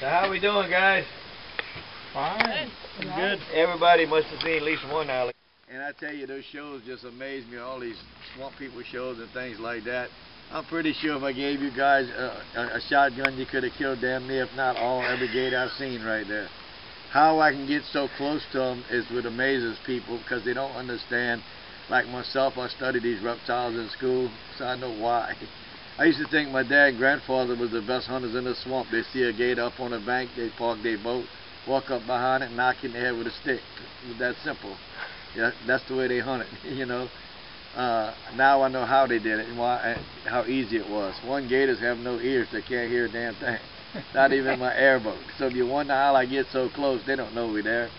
So how we doing, guys? Fine. Good. Everybody must have seen at least one alligator. And I tell you, those shows just amaze me, all these swamp people shows and things like that. I'm pretty sure if I gave you guys a shotgun, you could have killed damn near, if not all, every gator I've seen right there. How I can get so close to them is what amazes people, because they don't understand. Like myself, I studied these reptiles in school, so I know why. I used to think my dad and grandfather was the best hunters in the swamp. They see a gator up on a bank, they park their boat, walk up behind it, and knock it in the head with a stick. It was that simple. Yeah, that's the way they hunt it, you know. Now I know how they did it and why, how easy it was. One, gators have no ears, they can't hear a damn thing. Not even my airboat. So if you wonder how I get so close, they don't know we're there.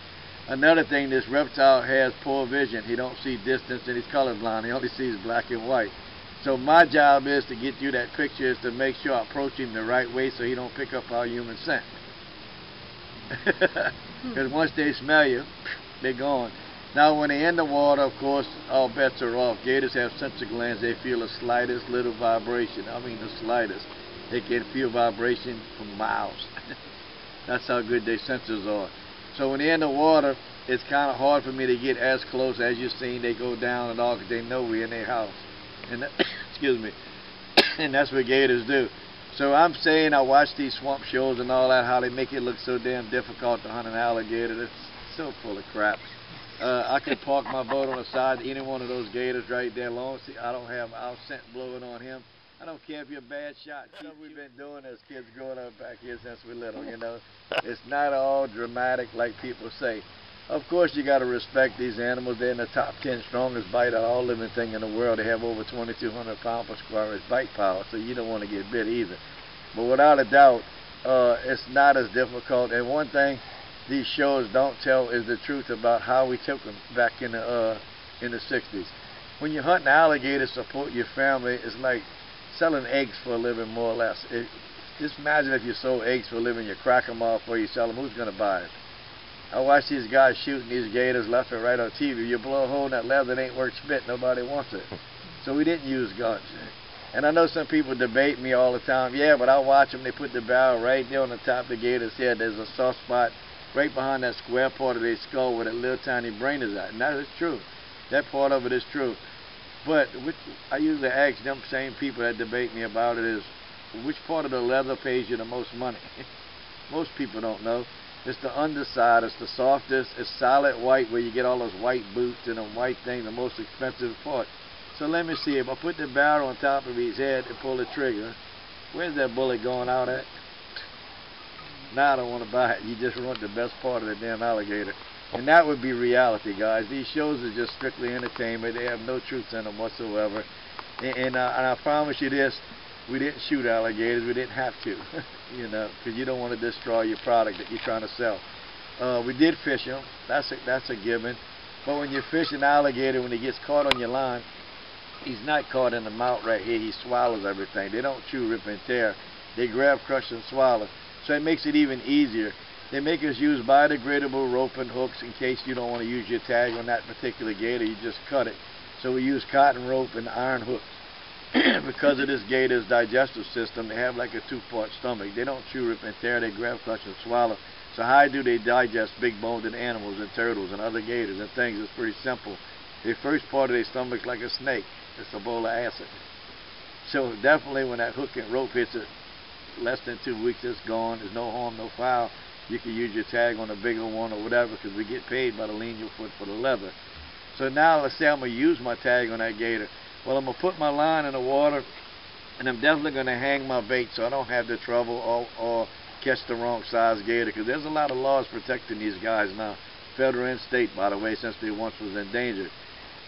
Another thing, this reptile has poor vision. He don't see distance and he's colorblind. He only sees black and white. So my job is to get you that picture, is to make sure I approach him the right way so he don't pick up our human scent. Because once they smell you, they're gone. Now when they're in the water, of course, all bets are off. Gators have sensor glands. They feel the slightest little vibration. I mean the slightest. They can feel vibration for miles. That's how good their sensors are. So when they're in the water, it's kind of hard for me to get as close as you've seen. They go down and all because they know we're in their house. And excuse me. And that's what gators do. So I'm saying, I watch these swamp shows and all that, how they make it look so damn difficult to hunt an alligator. It's so full of crap. I could park my boat on the side of any one of those gators right there. Long as I don't have our scent blowing on him. I don't care if you're a bad shot. Stuff we've been doing as kids growing up back here since we're little, you know. It's not all dramatic like people say. Of course, you got to respect these animals. They're in the top 10 strongest bite of all living thing in the world. They have over 2,200 pounds per square inch bite power, so you don't want to get bit either. But without a doubt, it's not as difficult. And one thing these shows don't tell is the truth about how we took them back in the 60s. When you hunt an alligator, support your family, it's like selling eggs for a living, more or less. Just imagine if you sold eggs for a living, you crack them off or you sell them. Who's going to buy it? I watch these guys shooting these gators left and right on TV. You blow a hole in that leather, it ain't worth spit. Nobody wants it. So we didn't use guns. And I know some people debate me all the time. Yeah, but I watch them. They put the barrel right there on the top of the gator's head. There's a soft spot right behind that square part of their skull where that little tiny brain is at. And that is true. That part of it is true. But I usually ask them same people that debate me about it is, which part of the leather pays you the most money? Most people don't know. It's the underside. It's the softest. It's solid white where you get all those white boots and the white thing, the most expensive part. So let me see. If I put the barrel on top of his head and pull the trigger, where's that bullet going out at? Now I don't want to buy it. You just want the best part of the damn alligator. And that would be reality, guys. These shows are just strictly entertainment. They have no truth in them whatsoever. And I promise you this, we didn't shoot alligators. We didn't have to, you know, because you don't want to destroy your product that you're trying to sell. We did fish them. That's a given. But when you fish an alligator, when he gets caught on your line, he's not caught in the mouth right here. He swallows everything. They don't chew, rip, and tear. They grab, crush, and swallow. So it makes it even easier. They make us use biodegradable rope and hooks in case you don't want to use your tag on that particular gator. You just cut it. So we use cotton rope and iron hooks. Because of this gator's digestive system, they have like a two-part stomach. They don't chew, rip, and tear. They grab, crush, and swallow. So how do they digest big-boned animals and turtles and other gators and things? It's pretty simple. The first part of their stomach's like a snake. It's a bowl of acid. So definitely when that hook and rope hits it, less than 2 weeks, it's gone. There's no harm, no foul. You can use your tag on a bigger one or whatever, because we get paid by the lean your foot for the leather. So now let's say I'm going to use my tag on that gator. Well, I'm going to put my line in the water, and I'm definitely going to hang my bait so I don't have the trouble or catch the wrong size gator, because there's a lot of laws protecting these guys now. Federal and state, by the way, since they once was endangered.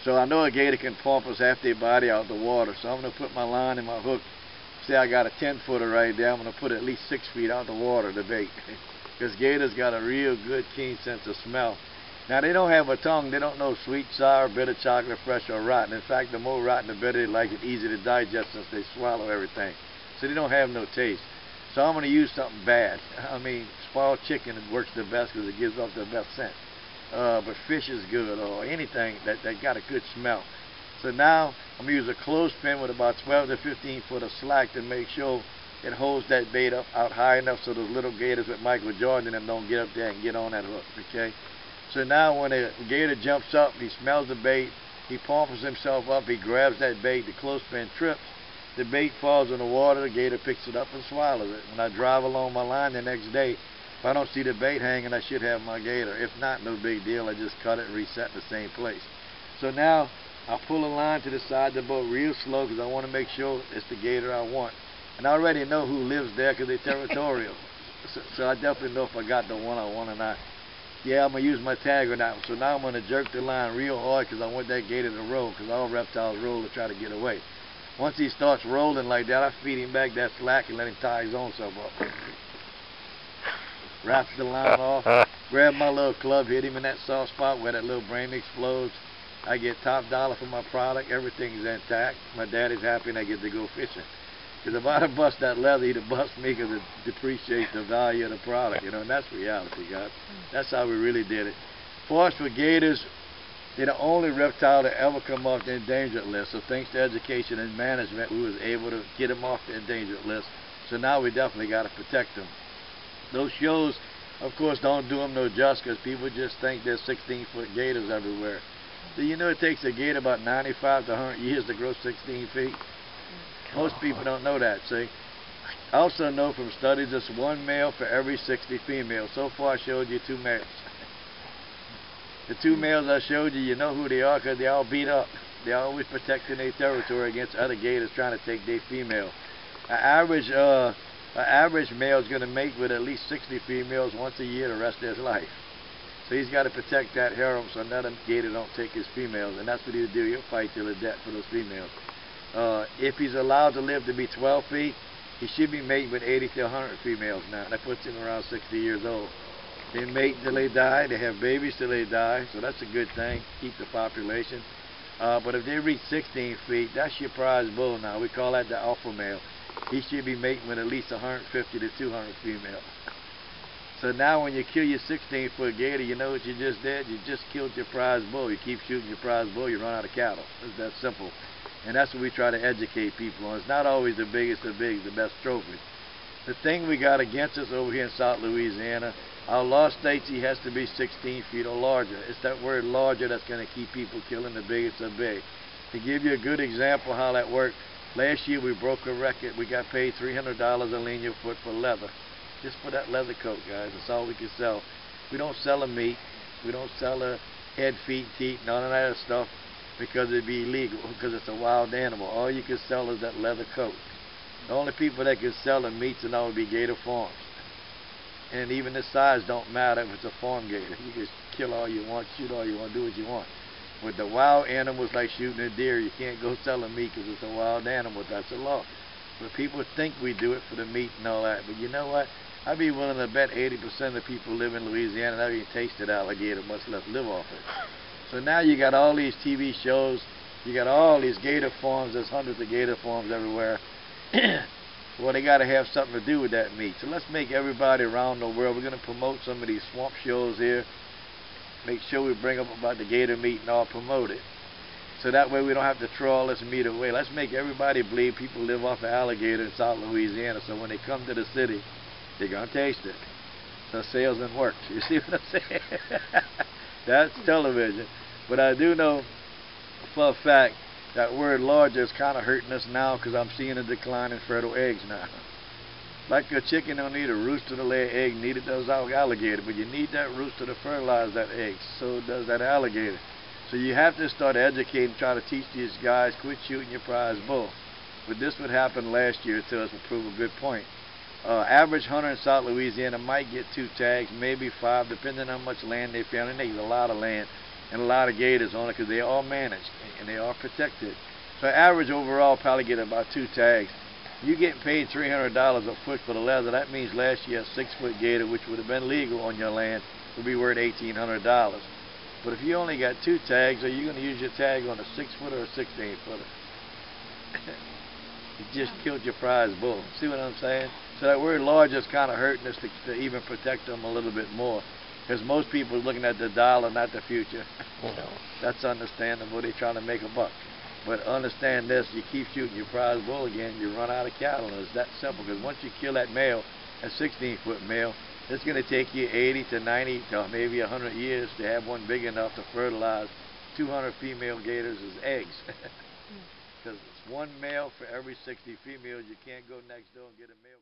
So I know a gator can pampas half their body out the water, so I'm going to put my line and my hook. Say I got a 10-footer right there, I'm going to put at least 6 feet out the water, the bait. Because gators got a real good, keen sense of smell. Now, they don't have a tongue. They don't know sweet, sour, bitter, chocolate, fresh, or rotten. In fact, the more rotten, the better. They like it, easy to digest since they swallow everything. So they don't have no taste. So I'm going to use something bad. I mean, spoiled chicken works the best because it gives off the best scent. But fish is good, or anything that got a good smell. So now I'm going to use a clothespin with about 12 to 15 foot of slack to make sure it holds that bait up out high enough so those little gators with Michael Jordan and them don't get up there and get on that hook, okay? So now when a gator jumps up, he smells the bait, he pumps himself up, he grabs that bait, the clothespin trips, the bait falls in the water, the gator picks it up and swallows it. When I drive along my line the next day, if I don't see the bait hanging, I should have my gator. If not, no big deal, I just cut it and reset in the same place. So now I pull a line to the side of the boat real slow because I want to make sure it's the gator I want. And I already know who lives there because they're territorial. So I definitely know if I got the one I want or not. Yeah, I'm going to use my tag on that one. So now I'm going to jerk the line real hard because I want that gator to roll, because all reptiles roll to try to get away. Once he starts rolling like that, I feed him back that slack and let him tie his own self up. Wraps the line off, grab my little club, hit him in that soft spot where that little brain explodes. I get top dollar for my product, everything's intact. My daddy's happy and I get to go fishing. Because if I'd have bust that leather, he'd have bust me because it depreciates the value of the product, you know, and that's reality, guys. That's how we really did it. For us, for gators, they're the only reptile to ever come off the endangered list. So thanks to education and management, we was able to get them off the endangered list. So now we definitely got to protect them. Those shows, of course, don't do them no justice because people just think there's 16-foot gators everywhere. Do you know it takes a gator about 95 to 100 years to grow 16 feet? Most people don't know that, see. I also know from studies it's one male for every 60 females. So far I showed you 2 males. The 2 males I showed you, you know who they are because they all beat up. They're always protecting their territory against other gators trying to take their female. An average male is going to mate with at least 60 females once a year the rest of his life. So he's got to protect that harem so another gator don't take his females, and that's what he'll do. He'll fight till the death for those females. If he's allowed to live to be 12 feet, he should be mating with 80 to 100 females now. That puts him around 60 years old. They mate until they die. They have babies till they die, so that's a good thing. Keep the population. But if they reach 16 feet, that's your prize bull now. We call that the alpha male. He should be mating with at least 150 to 200 females. So now when you kill your 16-foot gator, you know what you just did? You just killed your prize bull. You keep shooting your prize bull, you run out of cattle. It's that simple. And that's what we try to educate people on. It's not always the biggest of bigs, the best trophies. The thing we got against us over here in South Louisiana, our law states he has to be 16 feet or larger. It's that word larger that's going to keep people killing the biggest of big. To give you a good example how that worked, last year we broke a record. We got paid $300 a linear foot for leather. Just for that leather coat, guys. That's all we can sell. We don't sell a meat. We don't sell a head, feet, teeth, none of that stuff because it'd be illegal, because it's a wild animal. All you can sell is that leather coat. The only people that can sell the meats and all would be gator farms. And even the size don't matter if it's a farm gator. You can kill all you want, shoot all you want, do what you want. With the wild animals like shooting a deer, you can't go sell a meat because it's a wild animal. That's the law. But people think we do it for the meat and all that. But you know what? I'd be willing to bet 80% of the people who live in Louisiana never even tasted alligator, much less live off it. So now you got all these TV shows, you got all these gator farms, there's hundreds of gator farms everywhere. Well, they got to have something to do with that meat. So let's make everybody around the world, we're going to promote some of these swamp shows here, make sure we bring up about the gator meat and all, promote it. So that way we don't have to throw all this meat away. Let's make everybody believe people live off of alligator in South Louisiana, so when they come to the city, they're going to taste it. So salesman works. You see what I'm saying? That's television. But I do know for a fact that word larger is kind of hurting us now because I'm seeing a decline in fertile eggs now. Like a chicken don't need a rooster to lay an egg, neither does our alligator. But you need that rooster to fertilize that egg. So does that alligator. So you have to start educating, try to teach these guys, quit shooting your prize bull. But this would happen last year to us, will prove a good point. Average hunter in South Louisiana might get 2 tags, maybe 5, depending on how much land they found. And they get a lot of land and a lot of gators on it because they are managed and they are protected. So average overall probably get about 2 tags. You getting paid $300 a foot for the leather. That means last year a 6-foot gator, which would have been legal on your land, would be worth $1,800. But if you only got 2 tags, are you going to use your tag on a 6-footer or a 16-footer? You just killed your prize bull. See what I'm saying? So that word large is kind of hurting us to even protect them a little bit more. Because most people are looking at the dollar, not the future. That's understandable. They're trying to make a buck. But understand this, you keep shooting your prize bull again, you run out of cattle, and it's that simple, because once you kill that male, a 16-foot male, it's going to take you 80 to 90 to maybe 100 years to have one big enough to fertilize 200 female gators as eggs. Because it's one male for every 60 females. You can't go next door and get a male.